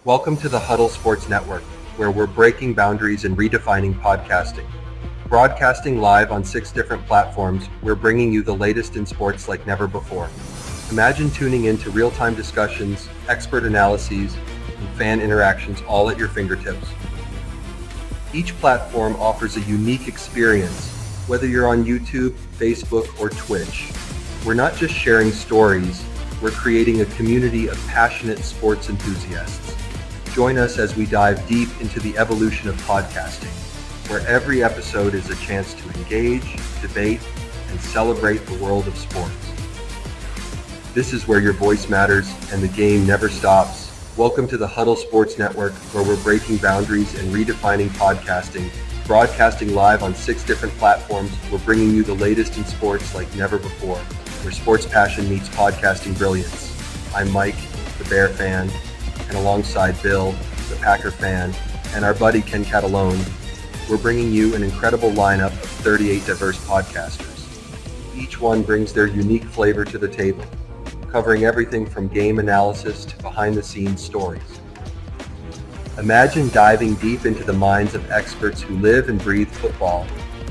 Welcome to the Huddle Sports Network, where we're breaking boundaries and redefining podcasting. Broadcasting live on 6 different platforms, we're bringing you the latest in sports like never before. Imagine tuning into real-time discussions, expert analyses, and fan interactions all at your fingertips. Each platform offers a unique experience, whether you're on YouTube, Facebook, or Twitch. We're not just sharing stories, we're creating a community of passionate sports enthusiasts. Join us as we dive deep into the evolution of podcasting, where every episode is a chance to engage, debate, and celebrate the world of sports. This is where your voice matters and the game never stops. Welcome to the Huddle Sports Network, where we're breaking boundaries and redefining podcasting. Broadcasting live on 6 different platforms, we're bringing you the latest in sports like never before, where sports passion meets podcasting brilliance. I'm Mike, the Bear fan, and alongside Bill, the Packer fan, and our buddy Ken Catalone, we're bringing you an incredible lineup of 38 diverse podcasters. Each one brings their unique flavor to the table, covering everything from game analysis to behind-the-scenes stories. Imagine diving deep into the minds of experts who live and breathe football,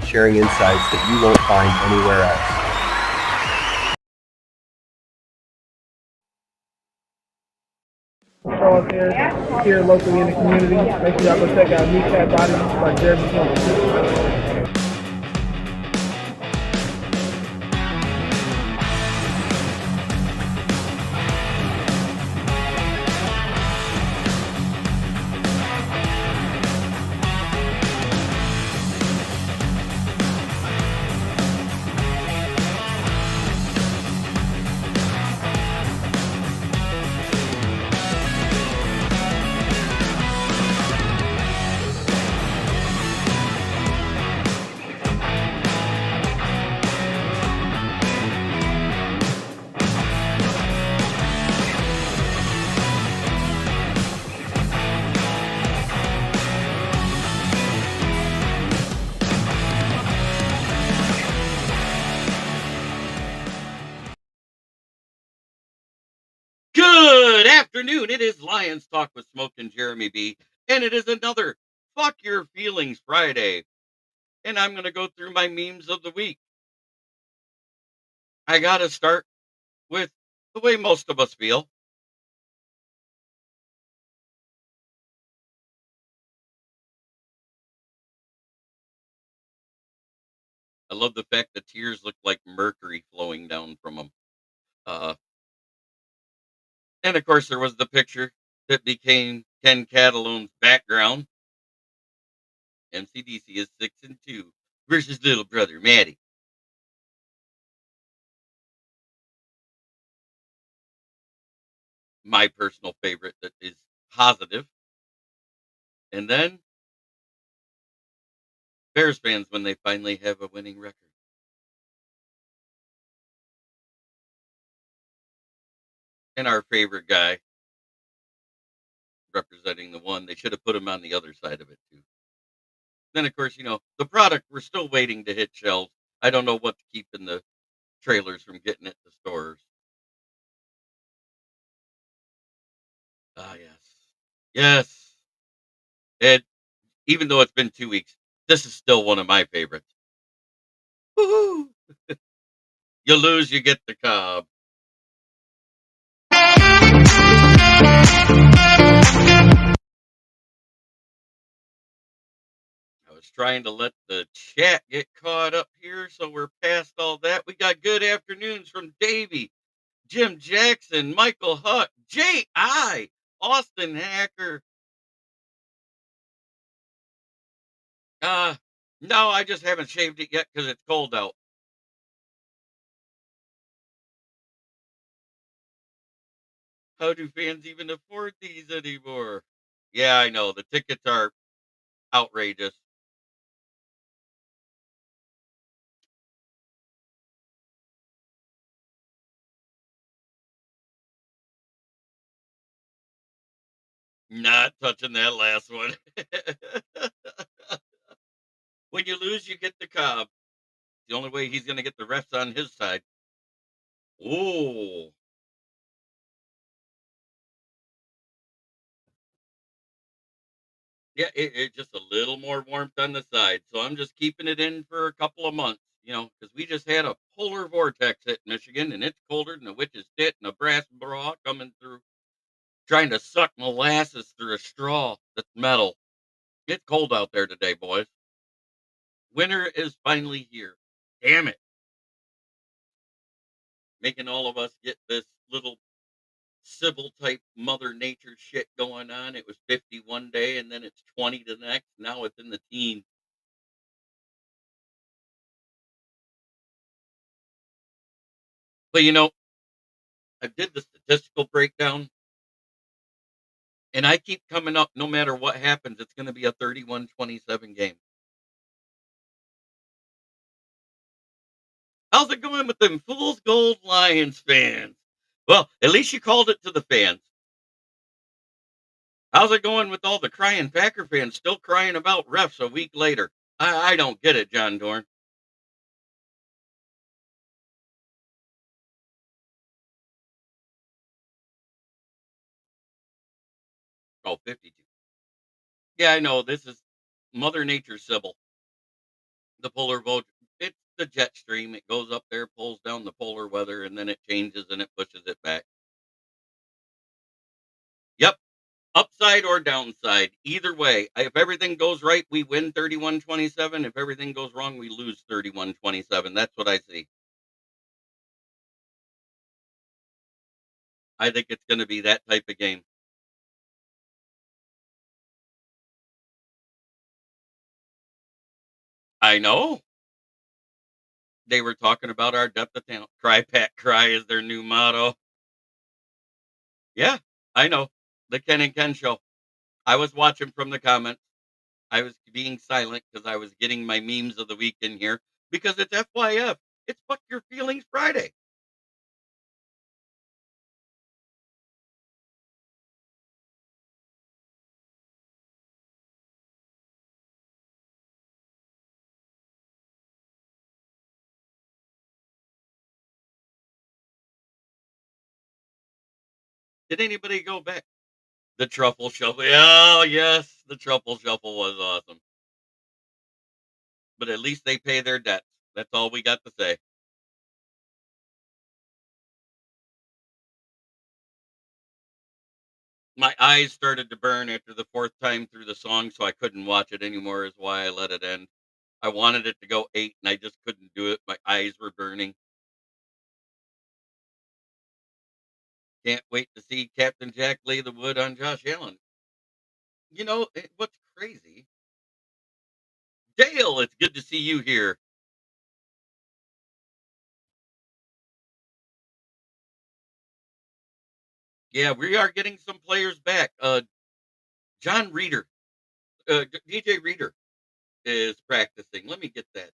sharing insights that you won't find anywhere else. Show up here locally in the community. Make sure y'all go check out Meat Cat Body by Jeremy Jones. Good afternoon. It is Lions Talk with Smoke and Jeremy B. And it is another Fuck Your Feelings Friday. And I'm going to go through my memes of the week. I got to start with the way most of us feel. I love the fact that tears look like mercury flowing down from them. And of course, there was the picture that became Ken Catalone's background. MCDC is 6-2 versus little brother Maddie. My personal favorite that is positive. And then Bears fans when they finally have a winning record. And our favorite guy representing the one. They should have put him on the other side of it too. Then of course, the product we're still waiting to hit shelves. I don't know what's keeping the trailers from getting it to stores. Ah yes. Yes. It even though it's been 2 weeks, this is still one of my favorites. Woohoo! You lose, you get the cob. I was trying to let the chat get caught up here, so we're past all that. We got good afternoons from Davey, Jim Jackson, Michael Huck, J.I., Austin Hacker. Uh, no, I just haven't shaved it yet because it's cold out. How do fans even afford these anymore? Yeah, I know. The tickets are outrageous. Not touching that last one. When you lose, you get the cob. The only way he's going to get the refs on his side. Oh, Yeah, it just a little more warmth on the side. So I'm just keeping it in for a couple of months, because we just had a polar vortex hit Michigan, and it's colder than a witch's tit and a brass bra coming through, trying to suck molasses through a straw that's metal. It's cold out there today, boys. Winter is finally here. Damn it. Making all of us get this little civil type mother nature shit going on. It was 50 one day and then it's 20 the next. Now it's in the teens. But I did the statistical breakdown and I keep coming up no matter what happens, it's going to be a 31-27 game. How's it going with them Fool's Gold Lions fans? Well, at least you called it to the fans. How's it going with all the crying Packer fans still crying about refs a week later? I don't get it, John Dorn. Oh, 52. Yeah, I know. This is Mother Nature Sybil, the polar vote. It's the jet stream. It goes up there, pulls down the polar weather, and then it changes and it pushes it back. Yep. Upside or downside. Either way. If everything goes right, we win 31-27. If everything goes wrong, we lose 31-27. That's what I see. I think it's going to be that type of game. I know. They were talking about our depth of talent. Cry, Pat, cry is their new motto. Yeah, I know. The Ken and Ken show. I was watching from the comments. I was being silent because I was getting my memes of the week in here because it's FYF. It's Fuck Your Feelings Friday. Did anybody go back? The truffle shuffle. Oh, yes. The truffle shuffle was awesome. But at least they pay their debts. That's all we got to say. My eyes started to burn after the fourth time through the song, so I couldn't watch it anymore, is why I let it end. I wanted it to go 8, and I just couldn't do it. My eyes were burning. Can't wait to see Captain Jack lay the wood on Josh Allen. What's crazy? Dale, it's good to see you here. Yeah, we are getting some players back. John Reeder, DJ Reeder is practicing. Let me get that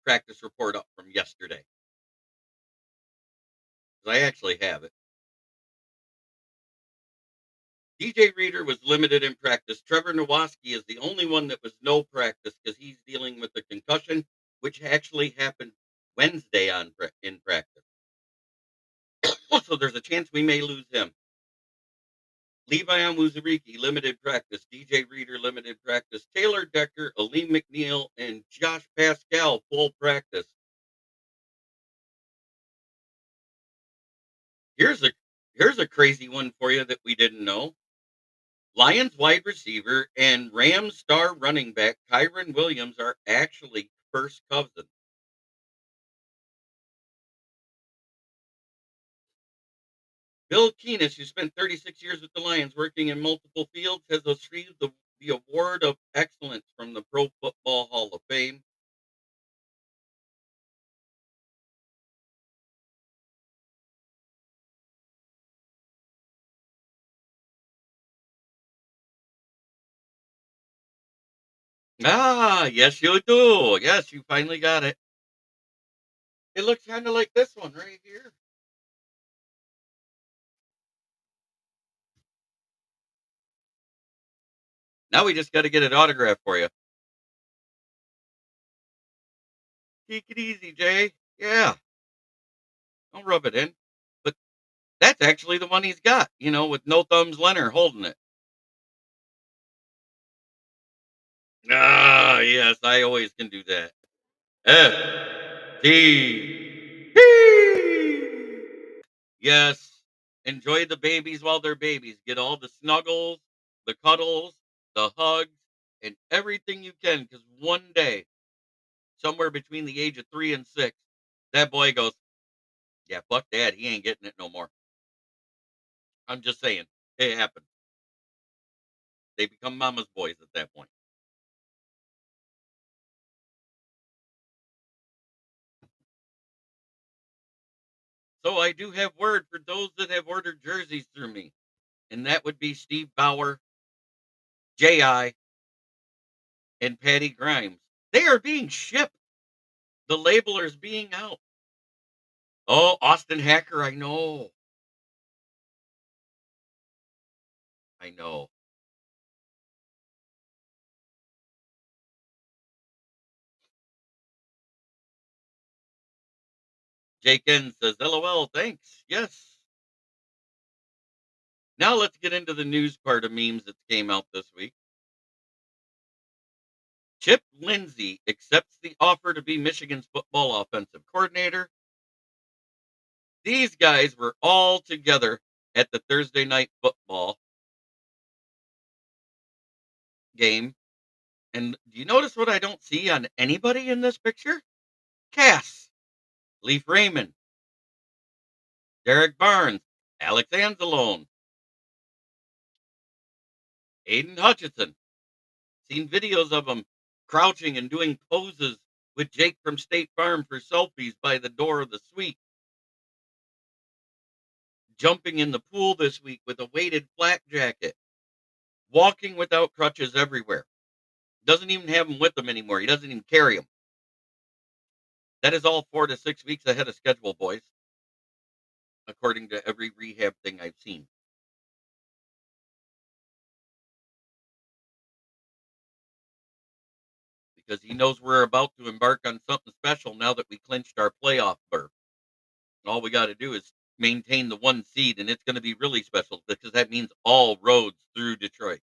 practice report up from yesterday. 'Cause I actually have it. DJ Reeder was limited in practice. Trevor Nowaski is the only one that was no practice because he's dealing with a concussion, which actually happened Wednesday in practice. So there's a chance we may lose him. Levi Onwuzurike, limited practice. DJ Reeder, limited practice. Taylor Decker, Aleem McNeil, and Josh Pascal, full practice. Here's a here's a crazy one for you that we didn't know. Lions wide receiver and Rams star running back Kyron Williams are actually first cousins. Bill Keenis, who spent 36 years with the Lions working in multiple fields, has received the Award of Excellence from the Pro Football Hall of Fame. Ah, yes, you do. Yes, you finally got it. It looks kind of like this one right here. Now we just got to get an autograph for you. Take it easy, Jay. Yeah, don't rub it in. But that's actually the one he's got, with no thumbs Leonard holding it. Ah, yes, I always can do that. FTP. Yes. Enjoy the babies while they're babies. Get all the snuggles, the cuddles, the hugs, and everything you can. Because one day, somewhere between the age of 3 and 6, that boy goes, "Yeah, fuck dad. He ain't getting it no more." I'm just saying. It happened. They become mama's boys at that point. So I do have word for those that have ordered jerseys through me, and that would be Steve Bauer, J.I., and Patty Grimes. They are being shipped. The labelers being out. Oh, Austin Hacker, I know. I know. Jake N says, LOL, thanks. Yes. Now let's get into the news part of memes that came out this week. Chip Lindsey accepts the offer to be Michigan's football offensive coordinator. These guys were all together at the Thursday night football game. And do you notice what I don't see on anybody in this picture? Cass, Leaf Raymond, Derek Barnes, Alex Anzalone, Aiden Hutchinson. Seen videos of him crouching and doing poses with Jake from State Farm for selfies by the door of the suite. Jumping in the pool this week with a weighted flak jacket. Walking without crutches everywhere. Doesn't even have them with him anymore. He doesn't even carry them. That is all 4 to 6 weeks ahead of schedule, boys, according to every rehab thing I've seen. Because he knows we're about to embark on something special now that we clinched our playoff berth. All we got to do is maintain the 1 seed, and it's going to be really special because that means all roads through Detroit.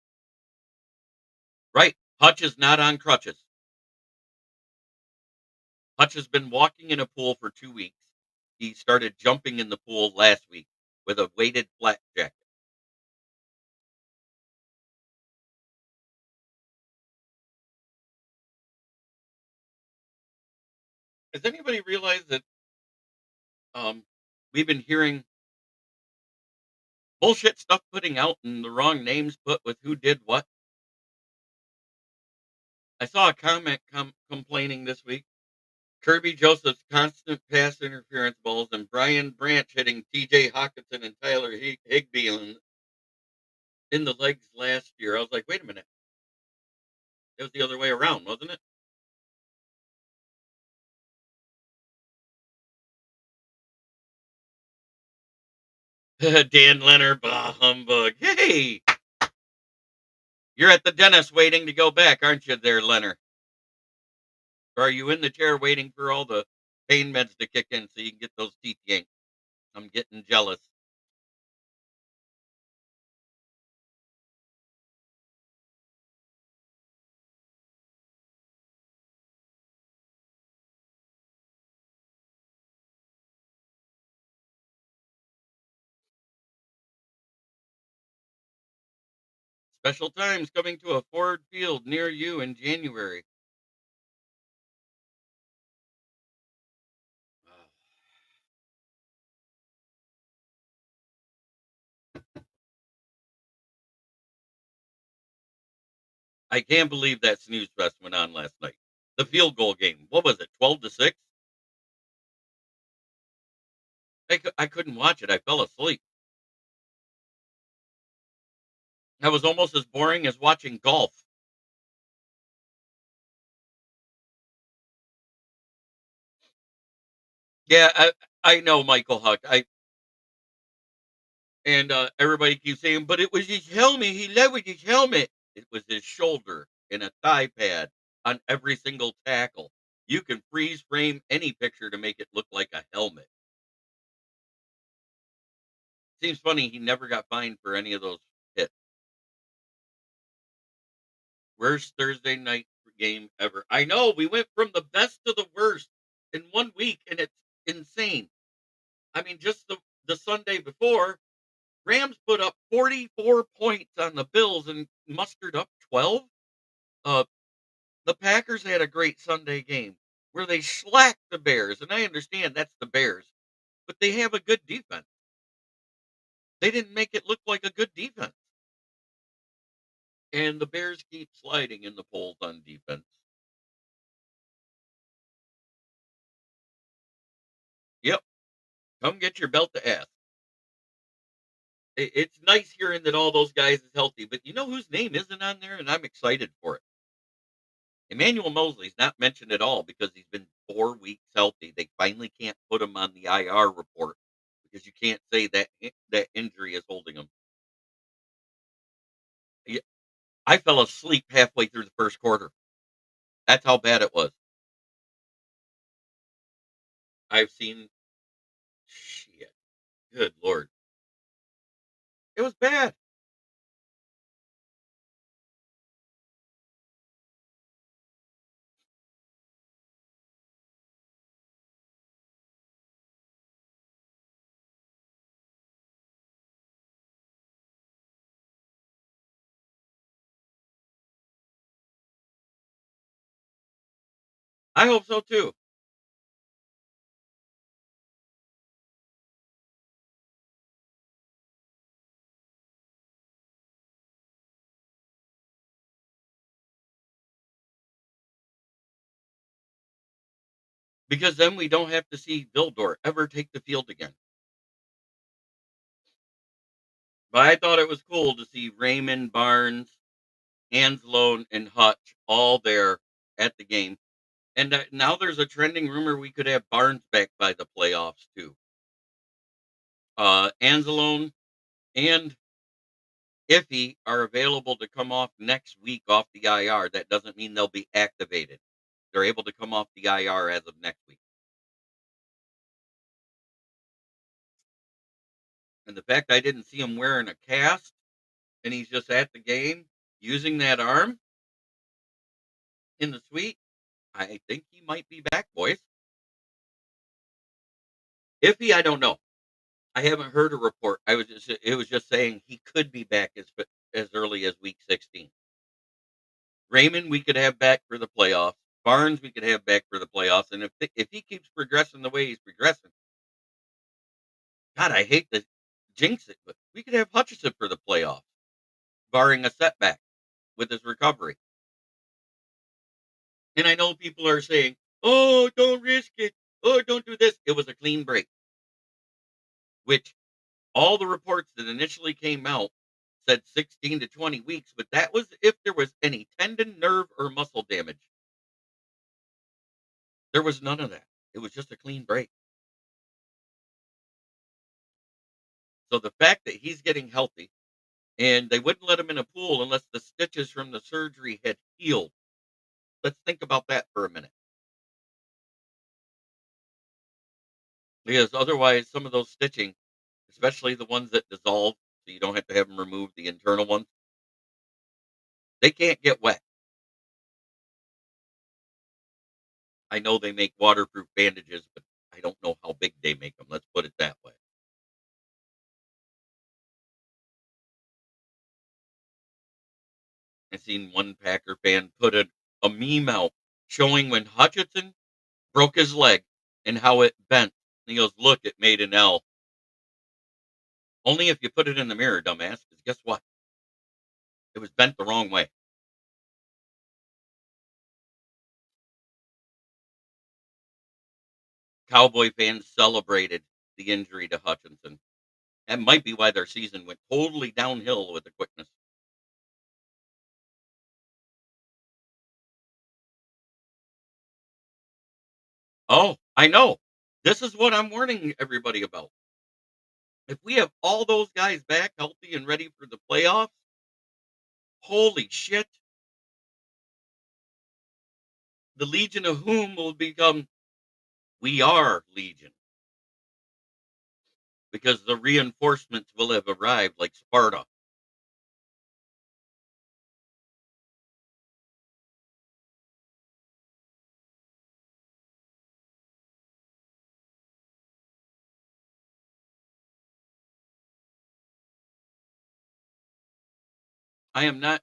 Right. Hutch is not on crutches. Hutch has been walking in a pool for 2 weeks. He started jumping in the pool last week with a weighted flak jacket. Has anybody realized that um, we've been hearing bullshit stuff putting out and the wrong names put with who did what? I saw a comment complaining this week. Kirby Joseph's constant pass interference balls and Brian Branch hitting TJ Hawkinson and Tyler Higbee in the legs last year. I was like, wait a minute. It was the other way around, wasn't it? Dan Leonard, bah humbug. Hey, you're at the dentist waiting to go back, aren't you there, Leonard? Or are you in the chair waiting for all the pain meds to kick in so you can get those teeth yanked? I'm getting jealous. Special times coming to a Ford Field near you in January. I can't believe that snooze fest went on last night. The field goal game. What was it? 12-6. I couldn't watch it. I fell asleep. That was almost as boring as watching golf. Yeah, I know Michael Huck. Everybody keeps saying, but it was his helmet. He led with his helmet. It was his shoulder and a thigh pad on every single tackle. You can freeze frame any picture to make it look like a helmet. Seems funny he never got fined for any of those hits. Worst Thursday night game ever. I know, we went from the best to the worst in 1 week, and it's insane. I mean, just the Sunday before, Rams put up 44 points on the Bills and mustered up 12. Uh, the Packers had a great Sunday game where they slacked the Bears, and I understand that's the Bears, but they have a good defense. They didn't make it look like a good defense. And the Bears keep sliding in the polls on defense. Yep, come get your belt to ass. It's nice hearing that all those guys is healthy, but you know whose name isn't on there, and I'm excited for it. Emmanuel Mosley's not mentioned at all because he's been 4 weeks healthy. They finally can't put him on the IR report because you can't say that that injury is holding him. Yeah, I fell asleep halfway through the first quarter. That's how bad it was. I've seen shit. Good lord, it was bad. I hope so too. Because then we don't have to see Vildor ever take the field again. But I thought it was cool to see Raymond, Barnes, Anzalone, and Hutch all there at the game. And now there's a trending rumor we could have Barnes back by the playoffs too. Anzalone and Iffy are available to come off next week off the IR. That doesn't mean they'll be activated. They're able to come off the IR as of next week. And the fact I didn't see him wearing a cast and he's just at the game using that arm in the suite, I think he might be back, boys. Iffy, I don't know. I haven't heard a report. It was just saying he could be back as early as week 16. Raymond, we could have back for the playoffs. Barnes, we could have back for the playoffs. And if he keeps progressing the way he's progressing, God, I hate to jinx it, but we could have Hutchinson for the playoffs, barring a setback with his recovery. And I know people are saying, "Oh, don't risk it. Oh, don't do this." It was a clean break, which all the reports that initially came out said 16 to 20 weeks, but that was if there was any tendon, nerve, or muscle damage. There was none of that. It was just a clean break. So the fact that he's getting healthy and they wouldn't let him in a pool unless the stitches from the surgery had healed. Let's think about that for a minute. Because otherwise, some of those stitching, especially the ones that dissolve, so you don't have to have them remove the internal ones, they can't get wet. I know they make waterproof bandages, but I don't know how big they make them. Let's put it that way. I seen one Packer fan put a meme out showing when Hutchinson broke his leg and how it bent. And he goes, "Look, it made an L." Only if you put it in the mirror, dumbass. Because guess what? It was bent the wrong way. Cowboy fans celebrated the injury to Hutchinson. That might be why their season went totally downhill with the quickness. Oh, I know. This is what I'm warning everybody about. If we have all those guys back healthy and ready for the playoffs, holy shit, the Legion of Whom will become We Are Legion because the reinforcements will have arrived like Sparta. I am not.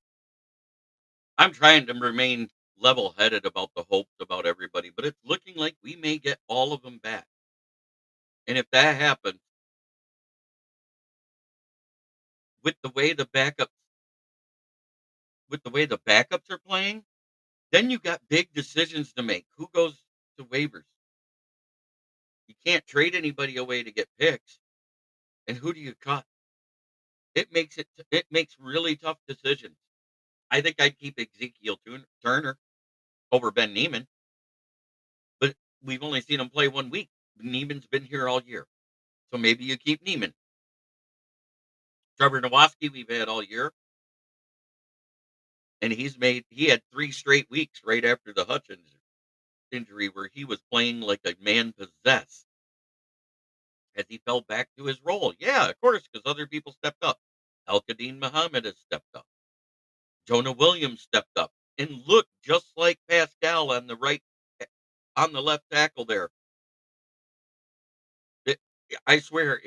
I'm trying to remain level-headed about the hopes about everybody, but it's looking like we may get all of them back. And if that happens, with the way the backups with the way the backups are playing, then you got big decisions to make. Who goes to waivers? You can't trade anybody away to get picks, and who do you cut? It makes really tough decisions. I think I'd keep Turner over Ben Neiman, but we've only seen him play 1 week. Neiman's been here all year, so maybe you keep Neiman. Trevor Nowaski we've had all year, and he had 3 straight weeks right after the Hutchins injury where he was playing like a man possessed as he fell back to his role. Yeah, of course, because other people stepped up. Al-Qadim Muhammad has stepped up. Jonah Williams stepped up and looked just like Pascal on the on the left tackle there. It, I swear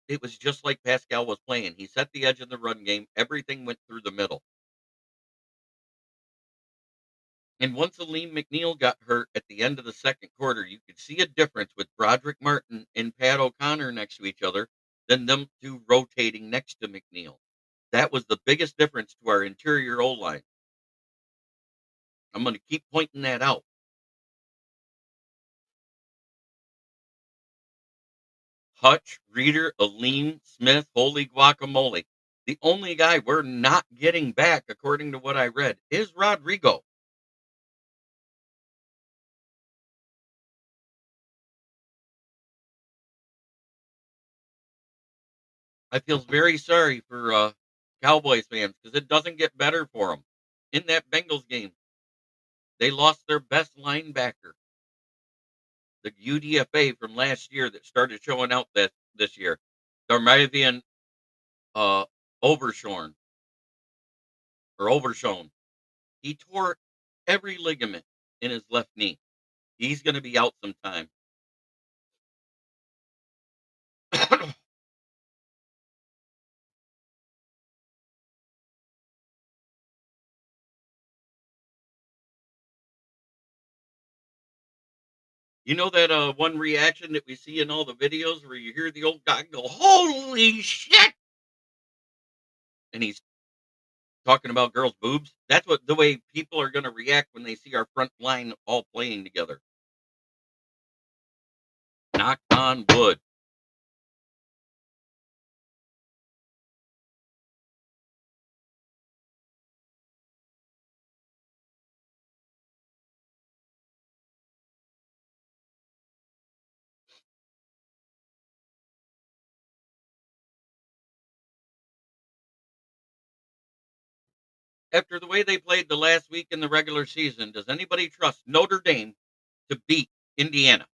it was just like Pascal was playing. He set the edge in the run game. Everything went through the middle. And once Aleem McNeil got hurt at the end of the second quarter, you could see a difference with Broderick Martin and Pat O'Connor next to each other than them two rotating next to McNeil. That was the biggest difference to our interior O line. I'm going to keep pointing that out. Hutch, Reeder, Aleem, Smith, holy guacamole. The only guy we're not getting back, according to what I read, is Rodrigo. I feel very sorry for Cowboys fans because it doesn't get better for them. In that Bengals game, they lost their best linebacker, the UDFA from last year that started showing out this year, Darmavian uh, Overshorn or Overshone. He tore every ligament in his left knee. He's going to be out sometime. You know that one reaction that we see in all the videos where you hear the old guy go, "Holy shit!" and he's talking about girls' boobs. That's what the way people are going to react when they see our front line all playing together. Knock on wood. After the way they played the last week in the regular season, does anybody trust Notre Dame to beat Indiana?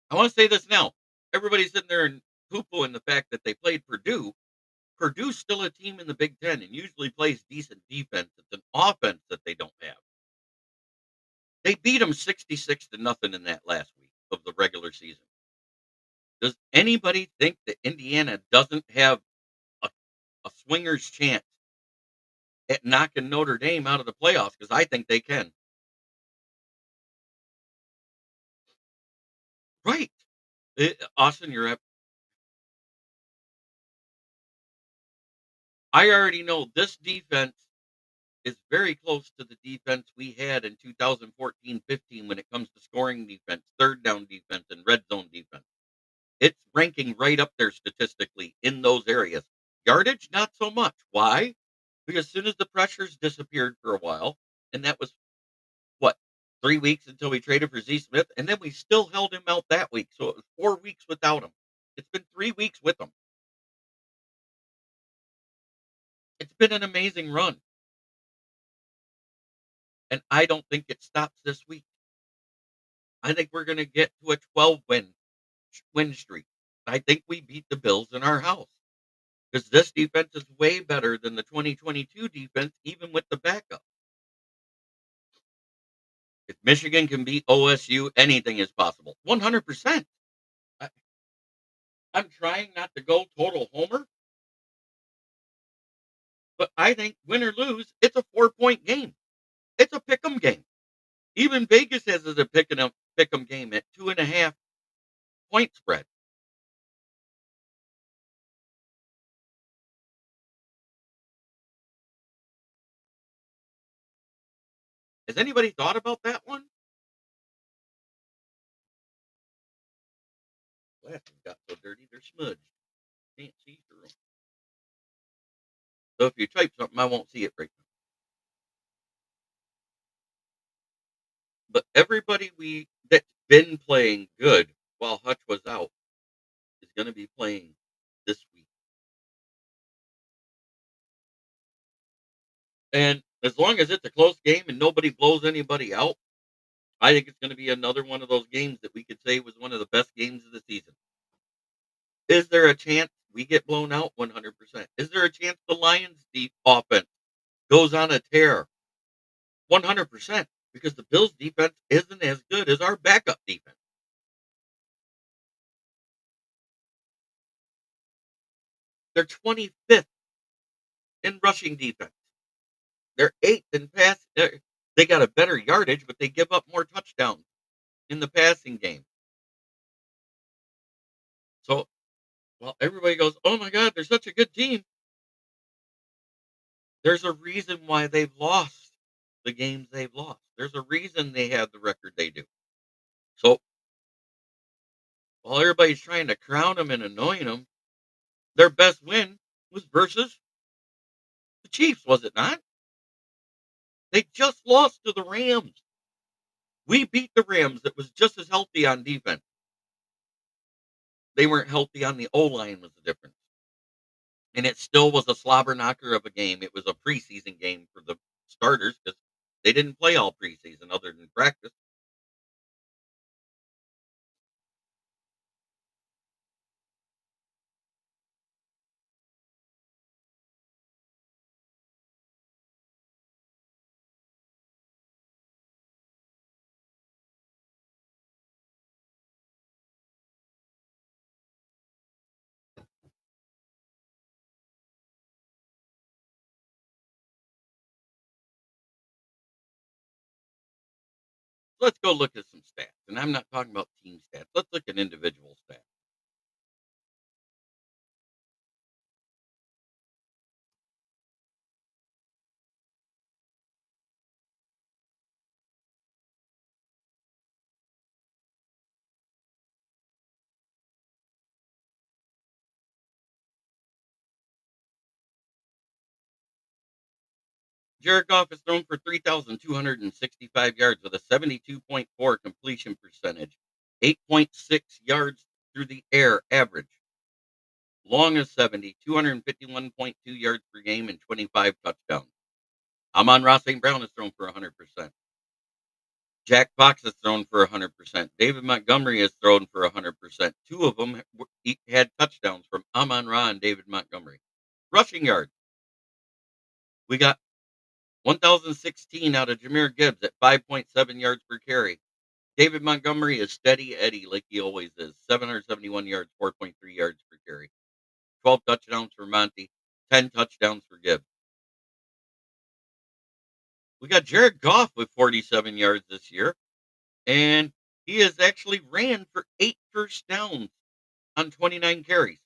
I want to say this now. Everybody's sitting there and poo-pooing the fact that they played Purdue. Purdue's still a team in the Big Ten and usually plays decent defense. It's an offense that they don't have. They beat them 66 to nothing in that last week of the regular season. Does anybody think that Indiana doesn't have a, a swinger's chance at knocking Notre Dame out of the playoffs? Because I think they can. Right. Austin, I already know this defense is very close to the defense we had in 2014-15 when it comes to scoring defense, third down defense, and red zone defense. It's ranking right up there statistically in those areas. Yardage, not so much. Why? Because as soon as the pressures disappeared for a while, and that was what, 3 weeks until we traded for Z Smith, and then we still held him out that week. So it was 4 weeks without him. It's been 3 weeks with him. It's been an amazing run. And I don't think it stops this week. I think we're going to get to a 12 win streak. I think we beat the Bills in our house because this defense is way better than the 2022 defense, even with the backup. If Michigan can beat OSU, anything is possible. 100%. I'm trying not to go total homer, But I think win or lose, it's a 4-point game. It's a pick 'em game. Even Vegas has it a pick 'em game at 2.5 point spread. Has anybody thought about that one? Glasses got so dirty, they're smudged. Can't see through 'em. So if you type something, I won't see it right now. But everybody that's been playing good while Hutch was out is going to be playing this week. And as long as it's a close game and nobody blows anybody out, I think it's going to be another one of those games that we could say was one of the best games of the season. Is there a chance we get blown out? 100%. Is there a chance the Lions' deep offense goes on a tear? 100%. Because the Bills' defense isn't as good as our backup defense. They're 25th in rushing defense. They're 8th in pass. They got a better yardage, but they give up more touchdowns in the passing game. So, while everybody goes, "Oh my God, they're such a good team," there's a reason why they've lost the games they've lost. There's a reason they have the record they do. So, while everybody's trying to crown them and anoint them, their best win was versus the Chiefs, was it not? They just lost to the Rams. We beat the Rams that was just as healthy on defense. They weren't healthy on the O-line was the difference. And it still was a slobber knocker of a game. It was a preseason game for the starters because they didn't play all preseason other than practice. Let's go look at some stats. And I'm not talking about team stats. Let's look at individual stats. Jared Goff has thrown for 3,265 yards with a 72.4 completion percentage, 8.6 yards through the air average. Long as 70, 251.2 yards per game, and 25 touchdowns. Amon-Ra St. Brown has thrown for 100%. Jack Fox has thrown for 100%. David Montgomery has thrown for 100%. Two of them had touchdowns from Amon-Ra and David Montgomery. Rushing yards. We got 1,016 out of Jahmyr Gibbs at 5.7 yards per carry. David Montgomery is steady Eddie like he always is. 771 yards, 4.3 yards per carry. 12 touchdowns for Monty, 10 touchdowns for Gibbs. We got Jared Goff with 47 yards this year, and he has actually ran for 8 first downs on 29 carries.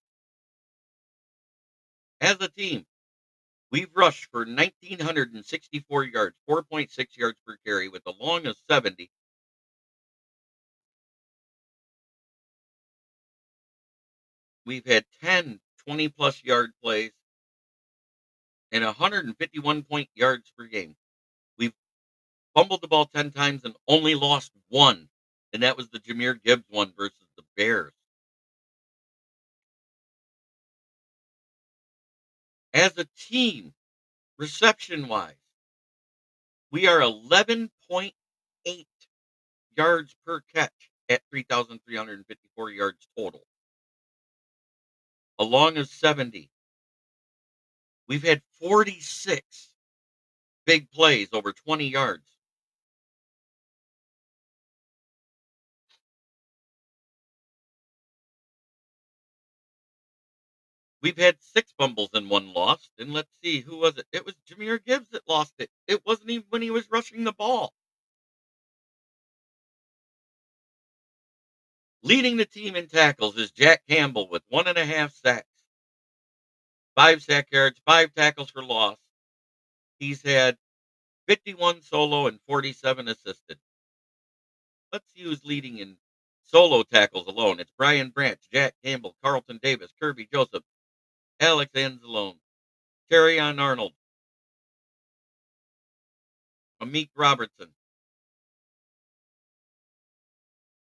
As a team, we've rushed for 1,964 yards, 4.6 yards per carry with a long of 70. We've had 10 20-plus yard plays and 151 point yards per game. We've fumbled the ball 10 times and only lost one, and that was the Jahmyr Gibbs one versus the Bears. As a team, reception-wise, we are 11.8 yards per catch at 3,354 yards total. Along as 70. We've had 46 big plays over 20 yards. We've had 6 fumbles and 1 lost, and let's see, who was it? It was Jahmyr Gibbs that lost it. It wasn't even when he was rushing the ball. Leading the team in tackles is Jack Campbell with 1.5 sacks, 5 sack yards, 5 tackles for loss. He's had 51 solo and 47 assisted. Let's see who's leading in solo tackles alone. It's Brian Branch, Jack Campbell, Carlton Davis, Kirby Joseph, Alex Anzalone, Terrion Arnold, Amik Robertson,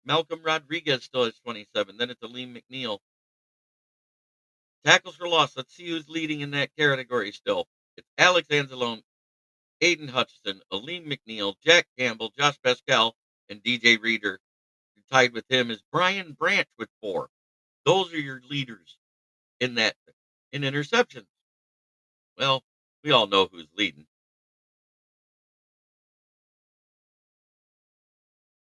Malcolm Rodriguez still has 27. Then it's Aleem McNeil. Tackles for loss. Let's see who's leading in that category still. It's Alex Anzalone, Aiden Hutchinson, Aleem McNeil, Jack Campbell, Josh Pascal, and DJ Reader. Tied with him is Brian Branch with 4. Those are your leaders in that. In interceptions, well, we all know who's leading.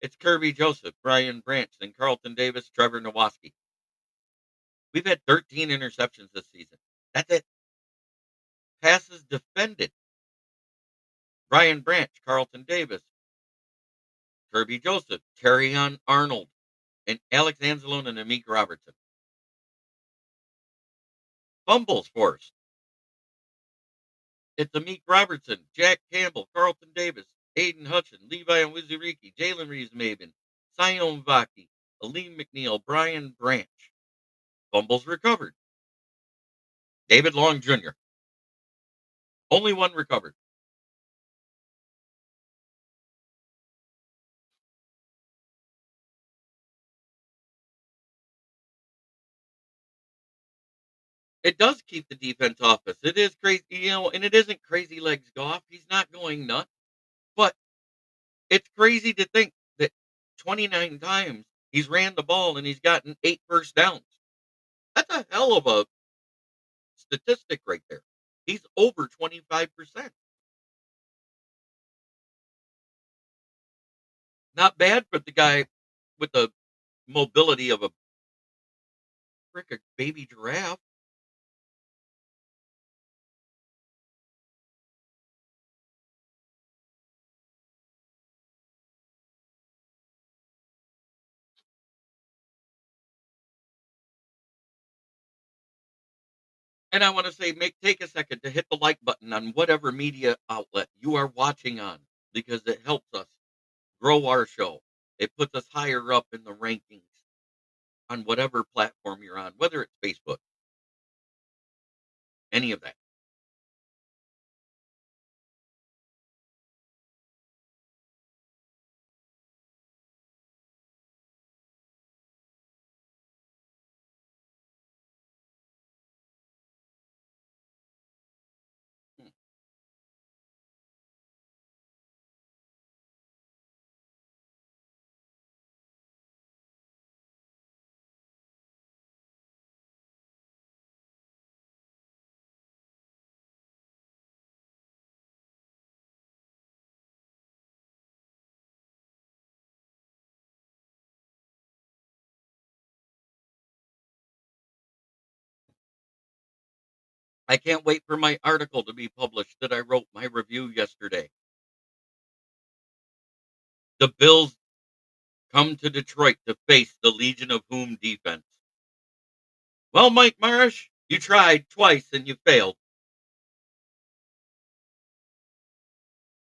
It's Kirby Joseph, Brian Branch, then Carlton Davis, Trevor Nowaski. We've had 13 interceptions this season. That's it. Passes defended. Brian Branch, Carlton Davis, Kirby Joseph, Terrion Arnold, and Alex Anzalone and Amik Robertson. Fumbles forced. It's Amik Robertson, Jack Campbell, Carlton Davis, Aiden Hutchin, Levi Wizariki, Jalen Reeves-Maben, Sion Vaki, Aleem McNeil, Brian Branch. Fumbles recovered. David Long Jr. Only 1 recovered. It does keep the defense off us. It is crazy, and it isn't crazy legs Goff. He's not going nuts, but it's crazy to think that 29 times he's ran the ball and he's gotten 8 first downs. That's a hell of a statistic right there. He's over 25%. Not bad for the guy with the mobility of a frickin' baby giraffe. And I want to say, take a second to hit the like button on whatever media outlet you are watching on, because it helps us grow our show. It puts us higher up in the rankings on whatever platform you're on, whether it's Facebook, any of that. Hmm. I can't wait for my article to be published that I wrote my review yesterday. The Bills come to Detroit to face the Legion of Whom defense. Well, Mike Marsh, you tried twice and you failed.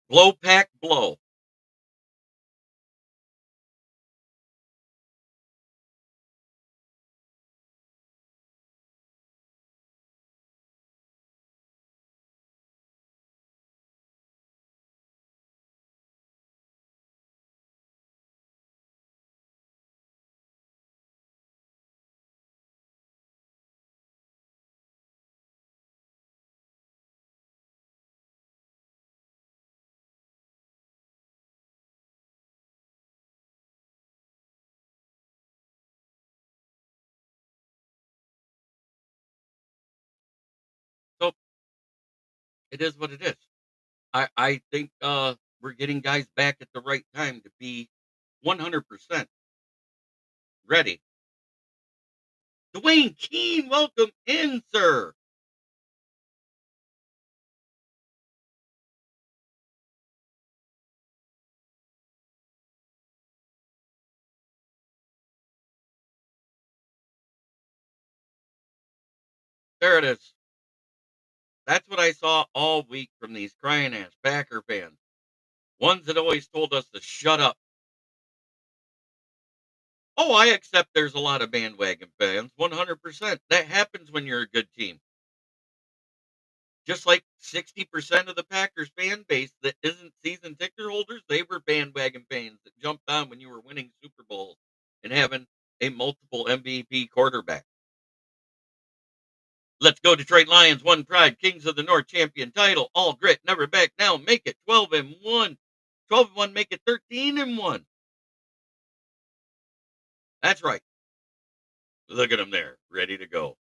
Blow pack blow. So it is what it is. I think we're getting guys back at the right time to be 100% ready Dwayne Keene, welcome in, sir. There it is. That's what I saw all week from these crying ass Packer fans. Ones that always told us to shut up. Oh, I accept there's a lot of bandwagon fans, 100%. That happens when you're a good team. Just like 60% of the Packers fan base that isn't season ticket holders, they were bandwagon fans that jumped on when you were winning Super Bowls and having a multiple MVP quarterback. Let's go Detroit Lions, one pride, Kings of the North champion title, all grit, never back down, make it 12-1. 12-1, make it 13-1. That's right. Look at them there, ready to go.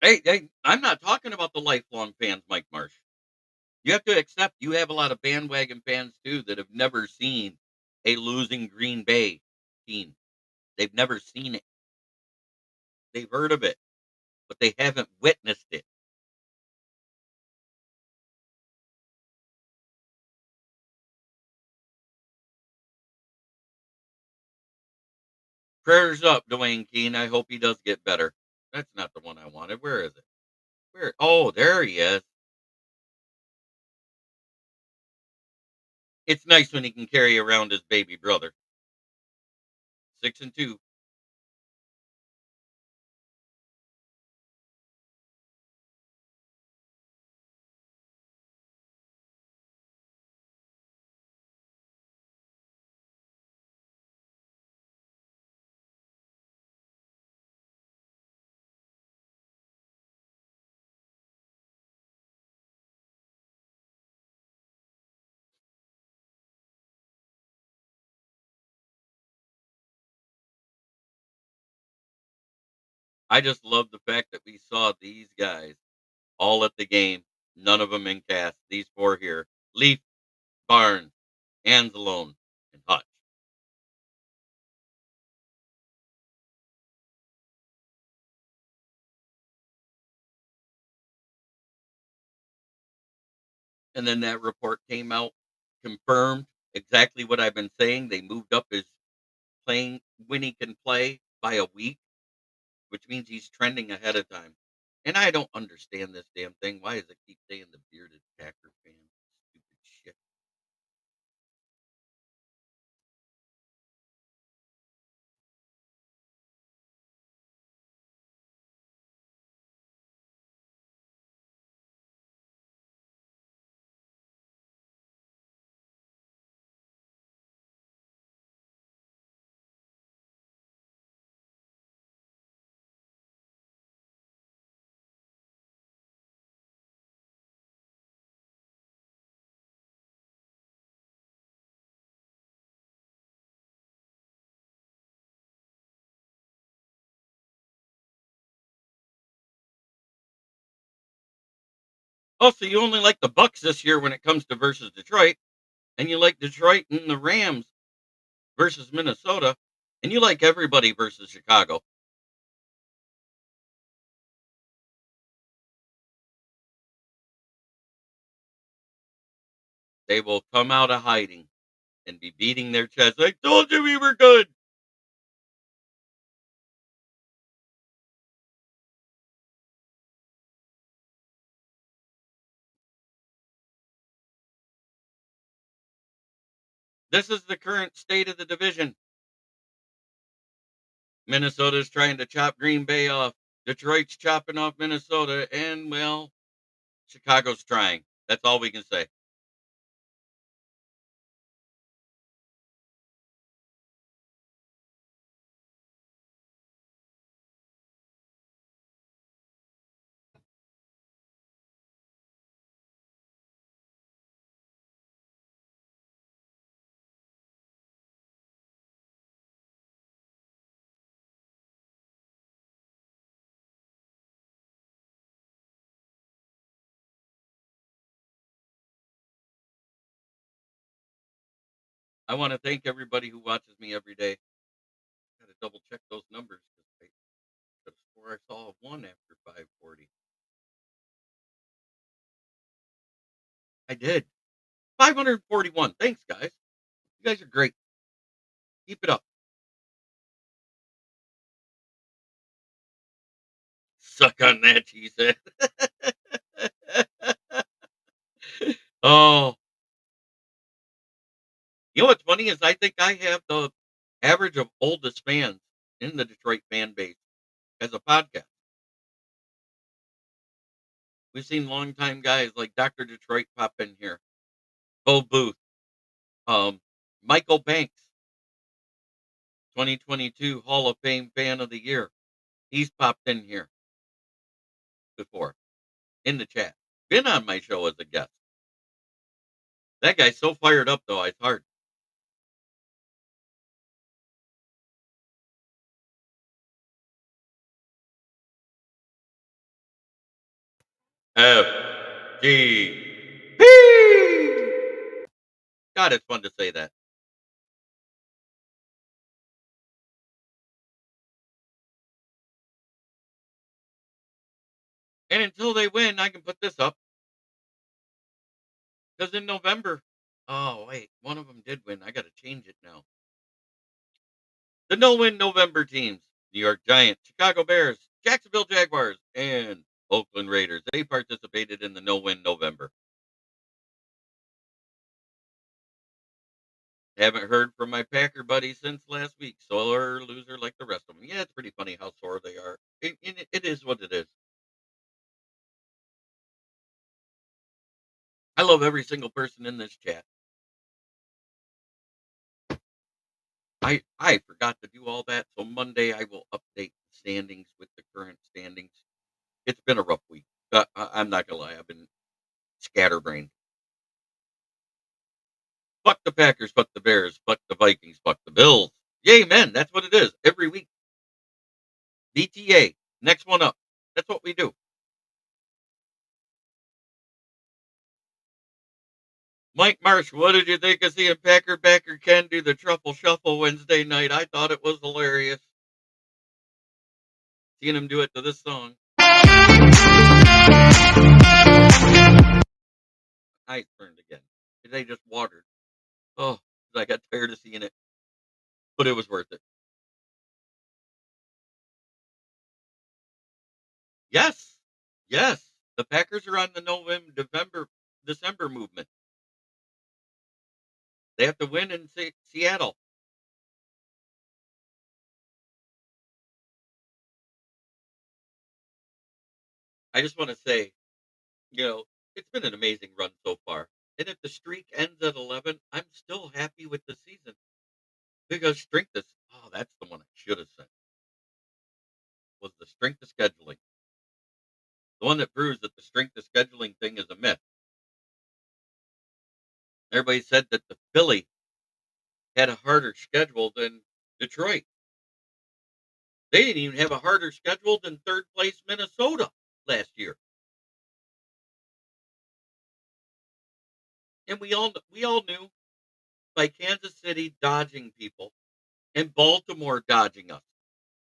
Hey, I'm not talking about the lifelong fans, Mike Marsh. You have to accept you have a lot of bandwagon fans too that have never seen a losing Green Bay team. They've never seen it. They've heard of it, but they haven't witnessed it. Prayers up, Dwayne Keene. I hope he does get better. That's not the one I wanted. Where is it? Where? Oh, there he is. It's nice when he can carry around his baby brother. 6-2. I just love the fact that we saw these guys all at the game. None of them in cast. These four here: Leaf, Barnes, Anzalone, and Hutch. And then that report came out, confirmed exactly what I've been saying. They moved up his playing when he can play by a week, which means he's trending ahead of time. And I don't understand this damn thing. Why does it keep saying the bearded Packer fan? Stupid shit. Oh, so you only like the Bucks this year when it comes to versus Detroit, and you like Detroit and the Rams versus Minnesota, and you like everybody versus Chicago. They will come out of hiding and be beating their chest. I told you we were good. This is the current state of the division. Minnesota's trying to chop Green Bay off. Detroit's chopping off Minnesota, and well, Chicago's trying. That's all we can say. I want to thank everybody who watches me every day. Got to double check those numbers because I could have swore I saw a 1 after 540. I did. 541. Thanks, guys. You guys are great. Keep it up. Suck on that, she said. Oh, you know what's funny is I think I have the average of oldest fans in the Detroit fan base as a podcast. We've seen longtime guys like Dr. Detroit pop in here, Bo Booth, um, Michael Banks, 2022 Hall of Fame Fan of the Year. He's popped in here before in the chat. Been on my show as a guest. That guy's so fired up though, it's hard. FGP. God, it's fun to say that. And until they win, I can put this up. Because in November, oh wait, one of them did win. I got to change it now. The no-win November teams: New York Giants, Chicago Bears, Jacksonville Jaguars, and Oakland Raiders. They participated in the no-win November. Haven't heard from my Packer buddies since last week. Sore loser like the rest of them. Yeah, it's pretty funny how sore they are. It is what it is. I love every single person in this chat. I forgot to do all that, so Monday I will update the standings with the current standings. It's been a rough week. I'm not gonna lie, I've been scatterbrained. Fuck the Packers, fuck the Bears, fuck the Vikings, fuck the Bills. Yay, men! That's what it is every week. BTA, next one up. That's what we do. Mike Marsh, what did you think of seeing Packer backer Ken do the truffle shuffle Wednesday night? I thought it was hilarious. Seeing him do it to this song. Eyes burned again. They just watered. Oh, I got tired of seeing it, but it was worth it. Yes, yes. The Packers are on the December movement. They have to win in Seattle. I just want to say, it's been an amazing run so far. And if the streak ends at 11, I'm still happy with the season because that's the one I should have said, was the strength of scheduling. The one that proves that the strength of scheduling thing is a myth. Everybody said that the Philly had a harder schedule than Detroit. They didn't even have a harder schedule than third place Minnesota last year. And we all knew by Kansas City dodging people and Baltimore dodging us.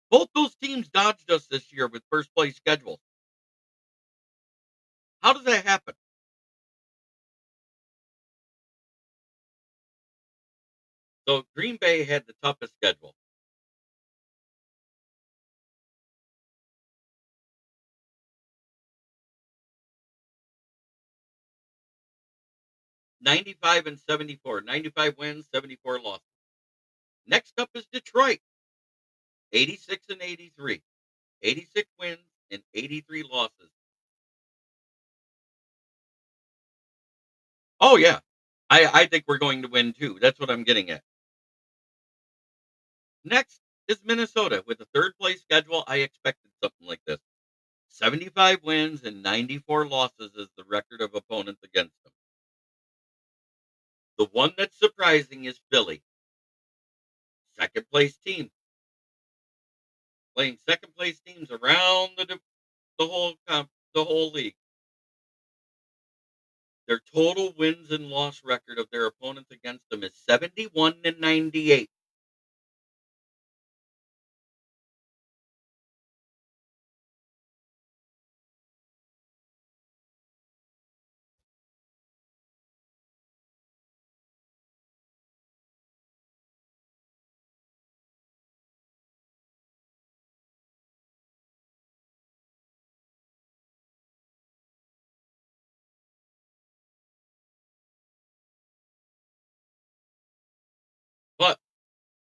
Both those teams dodged us this year with first place schedules. How does that happen? So Green Bay had the toughest schedule. '95 and '74. 95 wins, 74 losses. Next up is Detroit. 86 and 83. 86 wins and 83 losses. Oh yeah. I think we're going to win too. That's what I'm getting at. Next is Minnesota with a third place schedule. I expected something like this. 75 wins and 94 losses is the record of opponents against them. The one that's surprising is Philly. Second place team. Playing second place teams around the whole league. Their total wins and loss record of their opponents against them is 71-98. But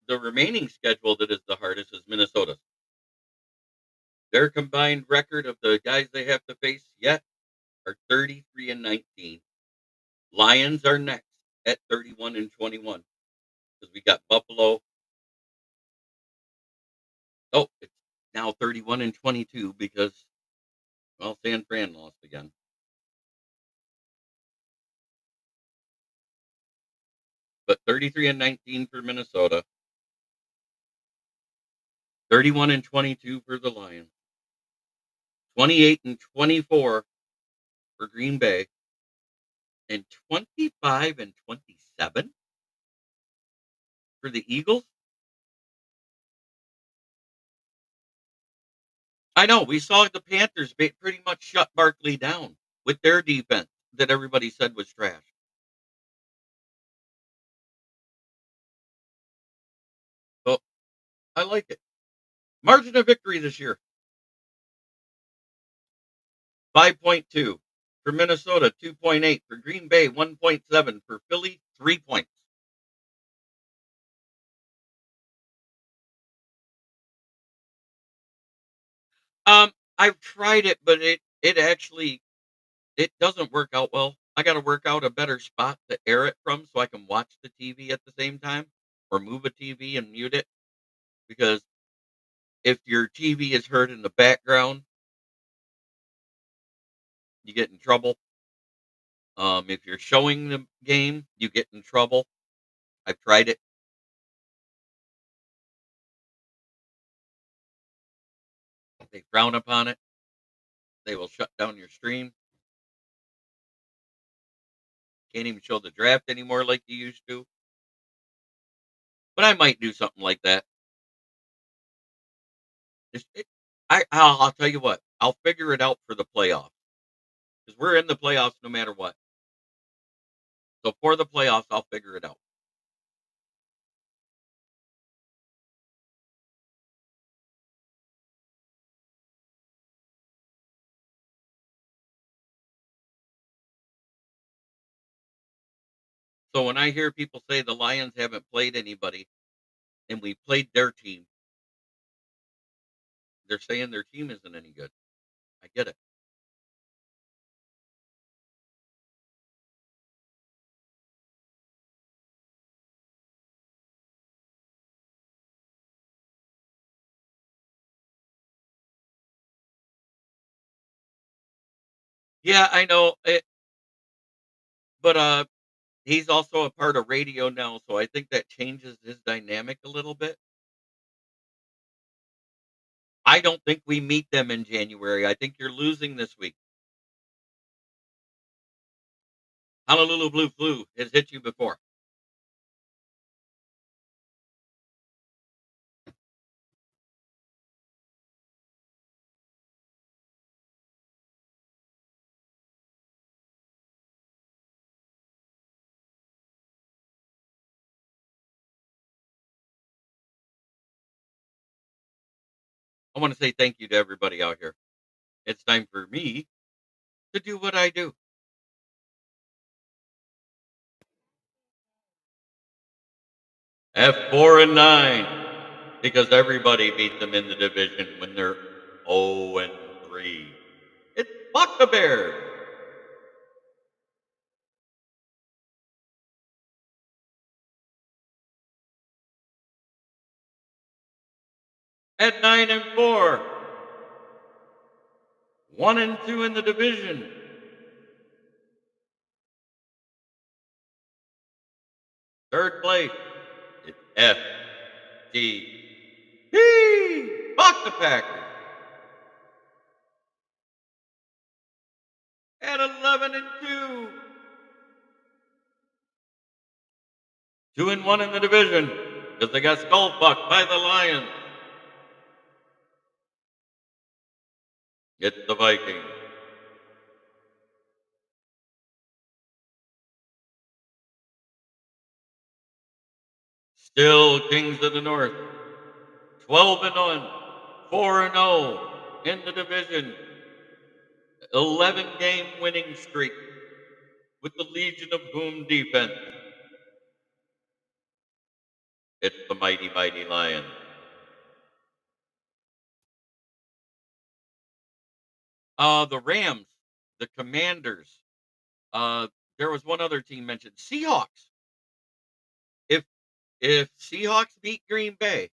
the remaining schedule that is the hardest is Minnesota. Their combined record of the guys they have to face yet are 33-19. Lions are next at 31-21 because we got Buffalo. Oh, it's now 31-22 because, well, San Fran lost again. But 33-19 for Minnesota, 31-22 for the Lions, 28-24 for Green Bay, and 25-27 for the Eagles. I know we saw the Panthers pretty much shut Barkley down with their defense that everybody said was trash. So I like it. Margin of victory this year, 5.2 for Minnesota, 2.8 for Green Bay, 1.7 for Philly, 3 points. I've tried it, but it actually it doesn't work out well. I got to work out a better spot to air it from so I can watch the TV at the same time, or move a TV and mute it, because if your TV is heard in the background, you get in trouble. If you're showing the game, you get in trouble. I've tried it. They frown upon it. They will shut down your stream. Can't even show the draft anymore like you used to. But I might do something like that. It's, it, I'll tell you what. I'll figure it out for the playoffs because we're in the playoffs no matter what. So for the playoffs, I'll figure it out. So when I hear people say the Lions haven't played anybody and we played their team, they're saying their team isn't any good. I get it. Yeah, I know it, but he's also a part of radio now, so I think that changes his dynamic a little bit. I don't think we meet them in January. I think you're losing this week. Honolulu Blue Flu has hit you before. I want to say thank you to everybody out here. It's time for me to do what I do. F4-9 because everybody beats them in the division when they're 0-3. It's fuck the Bears at 9-4, 1-2 in the division. Third place, it's FGB. Fuck the Packers at 11-2. 2-1 in the division because they got skull fucked by the Lions. It's the Vikings. Still Kings of the North. 12-1, 4-0 in the division. 11-game winning streak with the Legion of Boom defense. It's the mighty, mighty Lions. The Rams, the Commanders. Uh, there was one other team mentioned. Seahawks. If Seahawks beat Green Bay,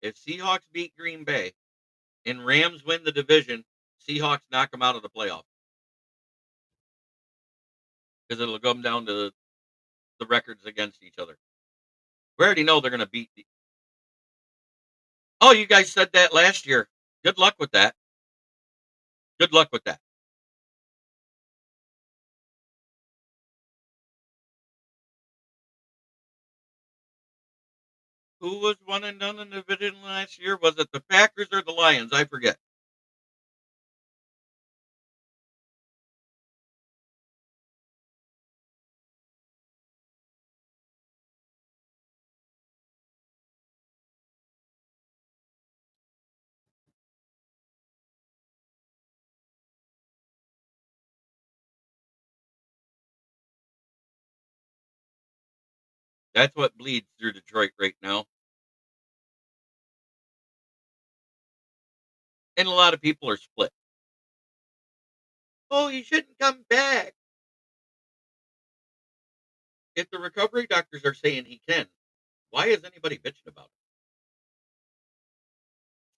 if Seahawks beat Green Bay and Rams win the division, Seahawks knock them out of the playoffs because it'll come down to the records against each other. We already know they're going to beat. Oh, you guys said that last year. Good luck with that. Good luck with that. Who was one and done in the division last year? Was it the Packers or the Lions? I forget. That's what bleeds through Detroit right now. And a lot of people are split. Oh, you shouldn't come back. If the recovery doctors are saying he can, why is anybody bitching about it?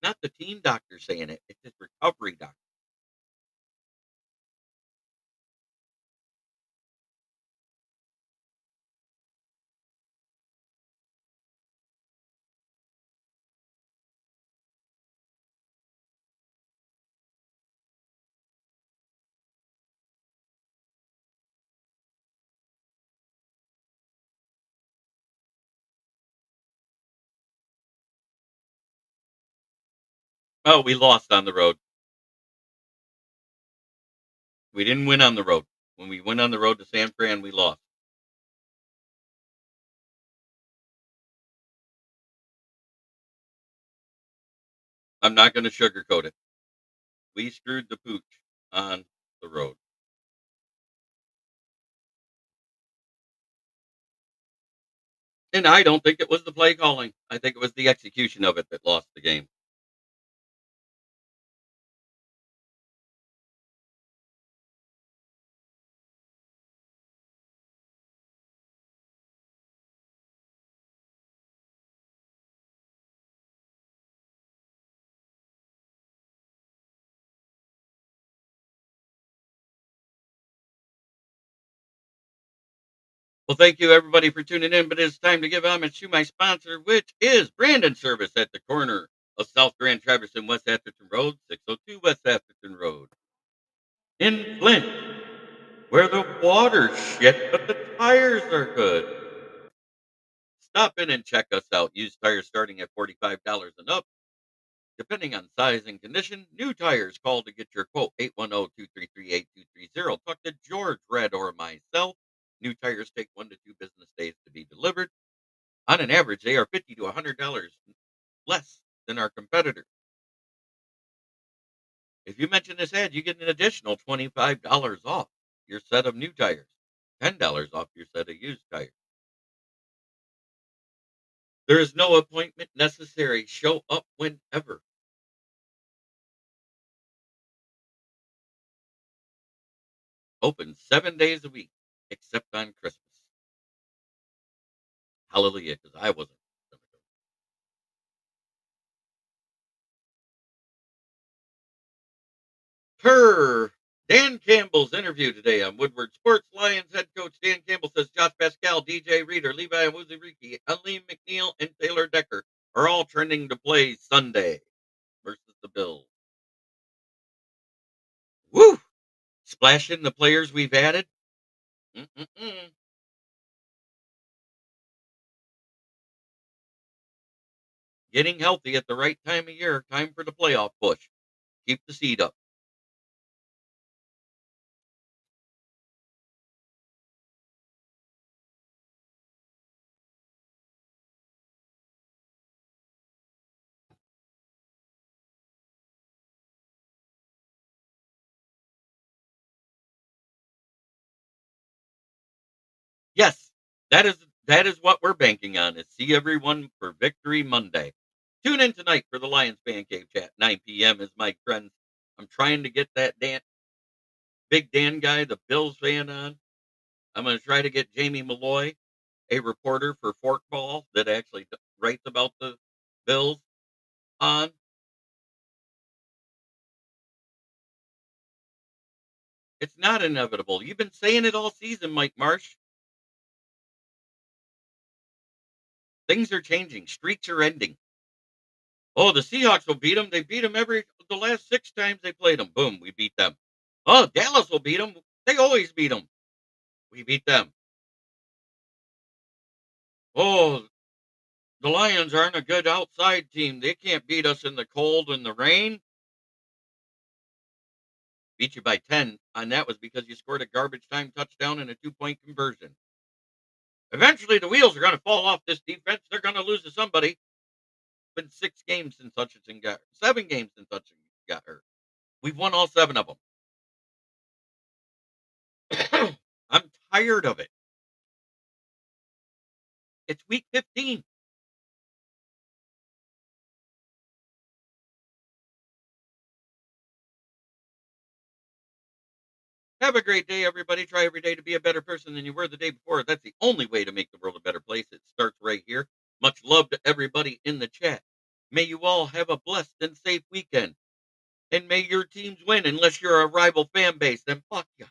Not the team doctor saying it, it's his recovery doctor. Oh, we lost on the road. We didn't win on the road. When we went on the road to San Fran, we lost. I'm not going to sugarcoat it. We screwed the pooch on the road. And I don't think it was the play calling. I think it was the execution of it that lost the game. Well, thank you everybody for tuning in, but it's time to give homage to my sponsor, which is Brandon Service at the corner of South Grand Traverse and West Atherton Road, 602 West Atherton Road. In Flint, where the water's shit, but the tires are good. Stop in and check us out. Used tires starting at $45 and up. Depending on size and condition, new tires. Call to get your quote, 810-233-8230. Talk to George, Red, or myself. New tires take 1 to 2 business days to be delivered. On an average, they are $50 to $100 less than our competitors. If you mention this ad, you get an additional $25 off your set of new tires, $10 off your set of used tires. There is no appointment necessary. Show up whenever. Open 7 days a week, except on Christmas. Hallelujah, because I wasn't gonna go. Per Dan Campbell's interview today on Woodward Sports, Lions head coach Dan Campbell says Josh Pascal, DJ Reader, Levi Wuzuriki, Aleem McNeil, and Taylor Decker are all trending to play Sunday versus the Bills. Woo! Splash in the players we've added. Mm-mm-mm. Getting healthy at the right time of year. Time for the playoff push. Keep the seed up. Yes, that is what we're banking on, is see everyone for Victory Monday. Tune in tonight for the Lions Fan Cave Chat, 9 p.m. as my friends. I'm trying to get that Big Dan guy, the Bills fan, on. I'm going to try to get Jamie Malloy, a reporter for Forkball that actually writes about the Bills, on. It's not inevitable. You've been saying it all season, Mike Marsh. Things are changing. Streaks are ending. Oh, the Seahawks will beat them. They beat them the last 6 times they played them. Boom, we beat them. Oh, Dallas will beat them. They always beat them. We beat them. Oh, the Lions aren't a good outside team. They can't beat us in the cold and the rain. Beat you by 10, and that was because you scored a garbage time touchdown and a 2-point conversion. Eventually, the wheels are going to fall off this defense. They're going to lose to somebody. It's been 6 games since Hutchinson got 7 games since Hutchinson got hurt. We've won all 7 of them. I'm tired of it. It's week 15. Have a great day, everybody. Try every day to be a better person than you were the day before. That's the only way to make the world a better place. It starts right here. Much love to everybody in the chat. May you all have a blessed and safe weekend. And may your teams win, unless you're a rival fan base. Then fuck you.